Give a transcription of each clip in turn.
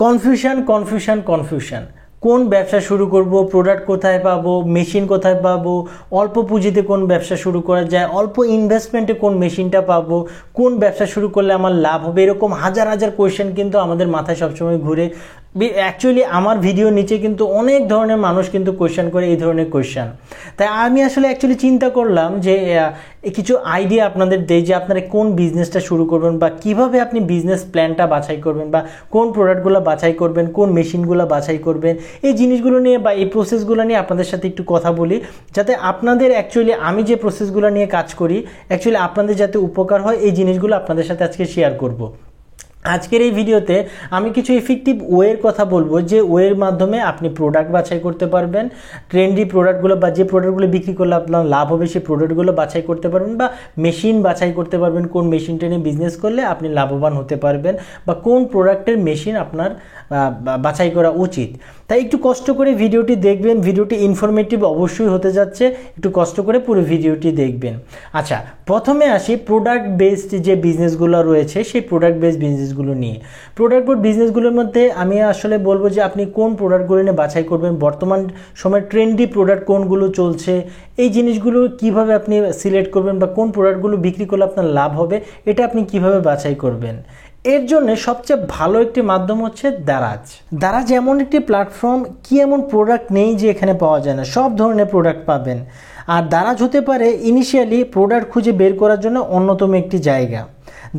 Confusion confusion confusion কোন ব্যবসা শুরু করব, প্রোডাক্ট কোথায় পাবো, মেশিন কোথায় পাবো, অল্প পুঁজিতে কোন ব্যবসা শুরু করা যায়, অল্প ইনভেস্টমেন্টে কোন মেশিনটা পাবো, কোন ব্যবসা শুরু করলে আমার লাভ হবে, এরকম হাজার হাজার কোয়েশ্চেন কিন্তু আমাদের মাথায় সবসময় ঘুরে। অ্যাকচুয়ালি আমার ভিডিওর নিচে কিন্তু অনেক ধরনের মানুষ কিন্তু কোয়েশ্চেন করে এই ধরনের কোয়েশ্চেন। তাই আমি আসলে অ্যাকচুয়ালি চিন্তা করলাম যে কিছু আইডিয়া আপনাদের দেই যে আপনারা কোন বিজনেসটা শুরু করবেন বা কিভাবে আপনি বিজনেস প্ল্যানটা বাছাই করবেন বা কোন প্রোডাক্টগুলো বাছাই করবেন, কোন মেশিনগুলো বাছাই করবেন, এই জিনিসগুলো নিয়ে বা এই প্রসেসগুলো নিয়ে আপনাদের সাথে একটু কথা বলি, যাতে আপনাদের অ্যাকচুয়ালি আমি যে প্রসেসগুলো নিয়ে কাজ করি অ্যাকচুয়ালি আপনাদের যাতে উপকার হয়, এই জিনিসগুলো আপনাদের সাথে আজকে শেয়ার করব। আজকের এই ভিডিওতে আমি কিছু ইফেক্টিভ ওয়ের কথা বলবো, যে ওয়ের মাধ্যমে আপনি প্রোডাক্ট বাছাই করতে পারবেন, ট্রেন্ডি প্রোডাক্টগুলো বা যে প্রোডাক্টগুলো বিক্রি করলে আপনার লাভ হবে সেই প্রোডাক্টগুলো বাছাই করতে পারবেন, বা মেশিন বাছাই করতে পারবেন কোন মেশিনটা নিয়ে বিজনেস করলে আপনি লাভবান হতে পারবেন, বা কোন প্রোডাক্টের মেশিন আপনার বাছাই করা উচিত। তাই একটু কষ্ট করে ভিডিওটি দেখবেন, ভিডিওটি ইনফরমেটিভ অবশ্যই হতে যাচ্ছে, একটু কষ্ট করে পুরো ভিডিওটি দেখবেন। আচ্ছা, প্রথমে আসি প্রোডাক্ট বেসড যে বিজনেসগুলো রয়েছে সেই প্রোডাক্ট বেসড বিজনেসগুলো নিয়ে। প্রোডাক্ট বেসড বিজনেসগুলোর মধ্যে আমি আসলে বলবো যে আপনি কোন প্রোডাক্টগুলো নিয়ে বাছাই করবেন, বর্তমান সময় ট্রেন্ডি প্রোডাক্ট কোনগুলো চলছে, এই জিনিসগুলো কিভাবে আপনি সিলেক্ট করবেন বা কোন প্রোডাক্টগুলো বিক্রি করলে আপনার লাভ হবে এটা আপনি কিভাবে বাছাই করবেন। এর জন্য সবচেয়ে ভালো একটি মাধ্যম হচ্ছে দারাজ। দারাজ এমন একটি প্ল্যাটফর্ম, কি এমন প্রোডাক্ট নেই যে এখানে পাওয়া যায় না, সব ধরনের প্রোডাক্ট পাবেন। আর দারাজ হতে পারে ইনিশিয়ালি প্রোডাক্ট খুঁজে বের করার জন্য অন্যতম একটি জায়গা।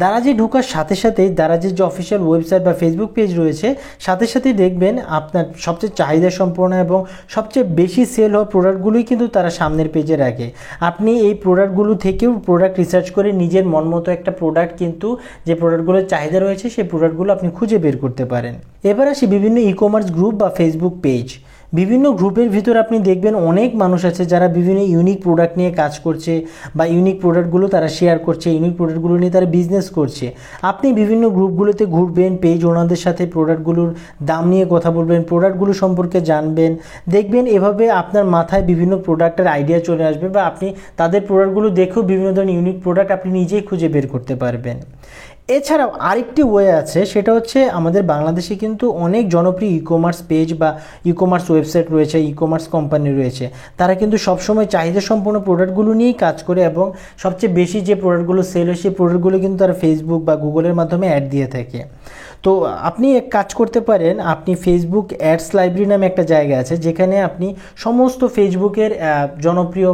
দারাজে ঢোকার সাথে সাথেই দারাজের যে অফিসিয়াল ওয়েবসাইট বা ফেসবুক পেজ রয়েছে সাথে সাথেই দেখবেন আপনার সবচেয়ে চাহিদা সম্পন্ন এবং সবচেয়ে বেশি সেল হওয়া প্রোডাক্টগুলোই কিন্তু তারা সামনের পেজে রাখে। আপনি এই প্রোডাক্টগুলো থেকেও প্রোডাক্ট রিসার্চ করে নিজের মন মতো একটা প্রোডাক্ট কিন্তু যে প্রোডাক্টগুলোর চাহিদা রয়েছে সেই প্রোডাক্টগুলো আপনি খুঁজে বের করতে পারেন। এবার আসি বিভিন্ন ই কমার্স গ্রুপ বা ফেসবুক পেজ। বিভিন্ন গ্রুপের ভিতর আপনি দেখবেন অনেক মানুষ আছে যারা বিভিন্ন ইউনিক প্রোডাক্ট নিয়ে কাজ করছে বা ইউনিক প্রোডাক্টগুলো তারা শেয়ার করছে, ইউনিক প্রোডাক্টগুলো নিয়ে তারা বিজনেস করছে। আপনি বিভিন্ন গ্রুপগুলোতে ঘুরবেন, পেজ ওনাদের সাথে প্রোডাক্টগুলোর দাম নিয়ে কথা বলবেন, প্রোডাক্টগুলো সম্পর্কে জানবেন, দেখবেন এভাবে আপনার মাথায় বিভিন্ন প্রোডাক্টের আইডিয়া চলে আসবে বা আপনি তাদের প্রোডাক্টগুলো দেখেও বিভিন্ন ধরনের ইউনিক প্রোডাক্ট আপনি নিজেই খুঁজে বের করতে পারবেন। এছাড়াও আরেকটি ওয়ে আছে, সেটা হচ্ছে আমাদের বাংলাদেশে কিন্তু অনেক জনপ্রিয় ই কমার্স পেজ বা ই কমার্স ওয়েবসাইট রয়েছে, ই কমার্স কোম্পানি রয়েছে। তারা কিন্তু সবসময় চাহিদা সম্পন্ন প্রোডাক্টগুলো নিয়েই কাজ করে এবং সবচেয়ে বেশি যে প্রোডাক্টগুলো সেল হয় সেই প্রোডাক্টগুলো কিন্তু তারা ফেসবুক বা গুগলের মাধ্যমে অ্যাড দিয়ে থাকে। তো আপনি এক কাজ করতে পারেন, আপনি ফেসবুক অ্যাডস লাইব্রেরি নামে একটা জায়গা আছে যেখানে আপনি সমস্ত ফেসবুকের জনপ্রিয়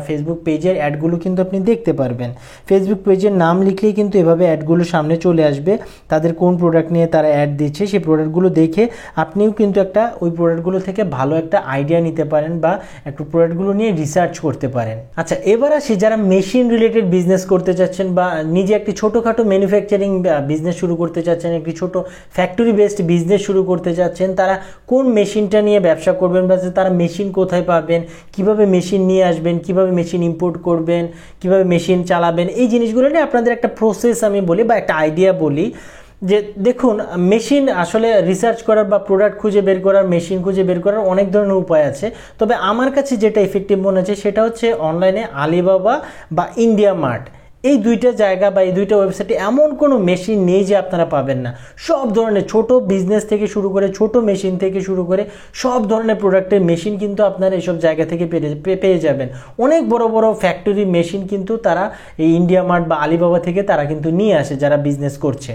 ফেসবুক পেজের অ্যাডগুলো কিন্তু আপনি দেখতে পারবেন। ফেসবুক পেজের নাম লিখলেই কিন্তু এভাবে অ্যাডগুলো সামনে চলে আসবে, তাদের কোন প্রোডাক্ট নিয়ে তারা অ্যাড দিচ্ছে সেই প্রোডাক্টগুলো দেখে আপনিও কিন্তু একটা ওই প্রোডাক্টগুলো থেকে ভালো একটা আইডিয়া নিতে পারেন বা একটু প্রোডাক্টগুলো নিয়ে রিসার্চ করতে পারেন। আচ্ছা, এবার আসি যারা মেশিন রিলেটেড বিজনেস করতে চাচ্ছেন বা নিজে একটি ছোটোখাটো ম্যানুফ্যাকচারিং বিজনেস শুরু করতে চাচ্ছেন, একটি ছোট ফ্যাক্টরি বেসড বিজনেস শুরু করতে যাচ্ছেন, তারা কোন মেশিনটা নিয়ে ব্যবসা করবেন বা তারা মেশিন কোথায় পাবেন, কিভাবে মেশিন নিয়ে আসবেন, কিভাবে মেশিন ইম্পোর্ট করবেন, কিভাবে মেশিন চালাবেন, এই জিনিসগুলো নিয়ে আপনাদের একটা প্রসেস আমি বলি বা একটা আইডিয়া বলি। যে দেখুন, মেশিন আসলে রিসার্চ করার বা প্রোডাক্ট খুঁজে বের করার, মেশিন খুঁজে বের করার অনেক ধরনের উপায় আছে। তবে আমার কাছে যেটা ইফেক্টিভ মনে হচ্ছে সেটা হচ্ছে অনলাইনে আলিবাবা বা ইন্ডিয়া মার্ট, এই দুইটা জায়গা বা এই দুইটা ওয়েবসাইটে এমন কোনো মেশিন নেই যে আপনারা পাবেন না। সব ধরনের ছোট বিজনেস থেকে শুরু করে, ছোট মেশিন থেকে শুরু করে সব ধরনের প্রোডাক্টের মেশিন কিন্তু আপনারা এইসব জায়গা থেকে পেয়ে যাবেন। অনেক বড় বড় ফ্যাক্টরি মেশিন কিন্তু তারা এই ইন্ডিয়া মার্ট বা আলিবাবা থেকে তারা কিন্তু নিয়ে আসে যারা বিজনেস করছে।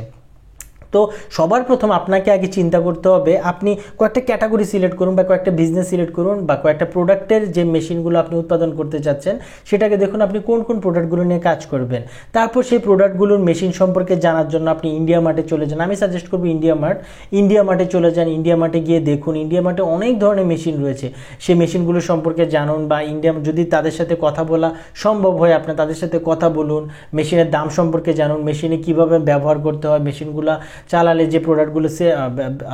তো সবার প্রথম আপনাকে আগে চিন্তা করতে হবে, আপনি কয়েকটা ক্যাটাগরি সিলেক্ট করুন বা কয়েকটা বিজনেস সিলেক্ট করুন বা কয়েকটা প্রোডাক্টের যে মেশিনগুলো আপনি উৎপাদন করতে চাচ্ছেন সেটাকে দেখুন আপনি কোন কোন প্রোডাক্টগুলো নিয়ে কাজ করবেন। তারপর সেই প্রোডাক্টগুলোর মেশিন সম্পর্কে জানার জন্য আপনি ইন্ডিয়া মার্টে চলে যান। আমি সাজেস্ট করবো ইন্ডিয়া মার্টে চলে যান। ইন্ডিয়া মার্টে গিয়ে দেখুন, ইন্ডিয়া মার্টে অনেক ধরনের মেশিন রয়েছে, সেই মেশিনগুলো সম্পর্কে জানুন বা যদি তাদের সাথে কথা বলা সম্ভব হয় আপনি তাদের সাথে কথা বলুন, মেশিনের দাম সম্পর্কে জানুন, মেশিনে কীভাবে ব্যবহার করতে হয়, মেশিনগুলো চালালে যে প্রোডাক্টগুলো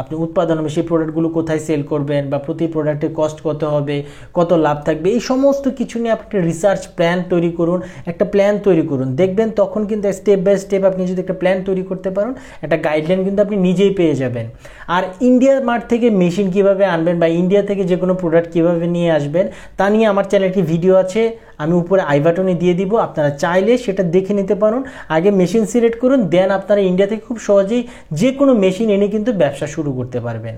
আপনি উৎপাদন হবে সেই প্রোডাক্টগুলো কোথায় সেল করবেন বা প্রতি প্রোডাক্টের কস্ট কত হবে, কত লাভ থাকবে, এই সমস্ত কিছু নিয়ে আপনি একটা রিসার্চ প্ল্যান তৈরি করুন, একটা প্ল্যান তৈরি করুন। দেখবেন তখন কিন্তু স্টেপ বাই স্টেপ আপনি যদি একটা প্ল্যান তৈরি করতে পারেন, একটা গাইডলাইন কিন্তু আপনি নিজেই পেয়ে যাবেন। আর ইন্ডিয়া মার্ট থেকে মেশিন কিভাবে আনবেন বা ইন্ডিয়া থেকে যে কোনো প্রোডাক্ট কীভাবে নিয়ে আসবেন তা নিয়ে আমার চ্যানেলে একটি ভিডিও আছে, আমি উপরে আই বাটনে দিয়ে দিব, আপনারা চাইলে সেটা দেখে নিতে পারেন। আগে মেশিন সিলেক্ট করুন, দেন আপনারা ইন্ডিয়া থেকে খুব সহজেই যে কোনো মেশিন এনে কিন্তু ব্যবসা শুরু করতে পারবেন।